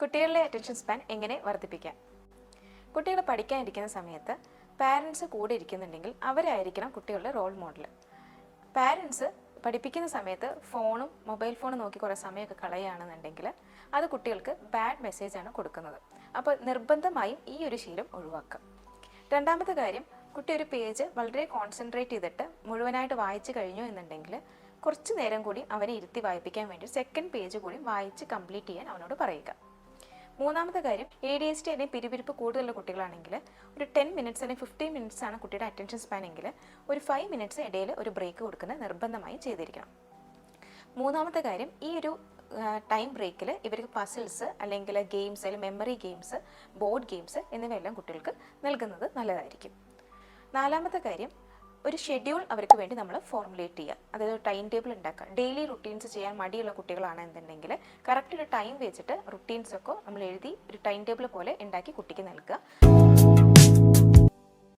കുട്ടികളുടെ attention span എങ്ങനെ വർദ്ധിപ്പിക്കാം? കുട്ടികൾ പഠിക്കാനിരിക്കുന്ന സമയത്ത് പാരൻസ് കൂടെ ഇരിക്കുന്നുണ്ടെങ്കിൽ അവരായിരിക്കണം കുട്ടികളുടെ റോൾ മോഡൽ. പാരൻസ് പഠിപ്പിക്കുന്ന സമയത്ത് മൊബൈൽ ഫോണും നോക്കി കുറേ സമയമൊക്കെ കളയുകയാണെന്നുണ്ടെങ്കിൽ അത് കുട്ടികൾക്ക് ബാഡ് മെസ്സേജാണ് കൊടുക്കുന്നത്. അപ്പോൾ നിർബന്ധമായും ഈ ഒരു ശീലം ഒഴിവാക്കുക. രണ്ടാമത്തെ കാര്യം, കുട്ടി ഒരു പേജ് വളരെ കോൺസെൻട്രേറ്റ് ചെയ്തിട്ട് മുഴുവനായിട്ട് വായിച്ചു കഴിഞ്ഞു എന്നുണ്ടെങ്കിൽ കുറച്ച് നേരം കൂടി അവനെ ഇരുത്തി വായിപ്പിക്കാൻ വേണ്ടി സെക്കൻഡ് പേജ് കൂടി വായിച്ച് കംപ്ലീറ്റ് ചെയ്യാൻ അവനോട് പറയുക. മൂന്നാമത്തെ കാര്യം, ADHD അല്ലെങ്കിൽ പിരിപിരിപ്പ് കൂടുതലുള്ള കുട്ടികളാണെങ്കിൽ ഒരു 10 മിനിറ്റ്സ് അല്ലെങ്കിൽ 15 മിനിറ്റ്സ് ആണ് കുട്ടിയുടെ അറ്റൻഷൻ സ്പാൻ എങ്കിൽ ഒരു 5 മിനിറ്റ്സ് ഇടയിൽ ഒരു ബ്രേക്ക് കൊടുക്കുന്നത് നിർബന്ധമായും ചെയ്തിരിക്കണം. മൂന്നാമത്തെ കാര്യം, ഈ ഒരു ടൈം ബ്രേക്കിൽ ഇവർക്ക് പസിൽസ് അല്ലെങ്കിൽ ഗെയിംസ് അല്ലെങ്കിൽ മെമ്മറി ഗെയിംസ്, ബോർഡ് ഗെയിംസ് എന്നിവയെല്ലാം കുട്ടികൾക്ക് നൽകുന്നത് നല്ലതായിരിക്കും. നാലാമത്തെ കാര്യം, ഒരു ഷെഡ്യൂൾ അവർക്ക് വേണ്ടി നമ്മൾ ഫോർമുലേറ്റ് ചെയ്യുക. അതായത് ഒരു ടൈം ടേബിൾ ഉണ്ടാക്കുക. ഡെയിലി റുട്ടീൻസ് ചെയ്യാൻ മടിയുള്ള കുട്ടികളാണെന്നുണ്ടെങ്കിൽ കറക്റ്റ് ഒരു ടൈം വെച്ചിട്ട് റുട്ടീൻസൊക്കെ നമ്മൾ എഴുതി ഒരു ടൈം ടേബിൾ പോലെ ഉണ്ടാക്കി കുട്ടിക്ക് നൽകുക.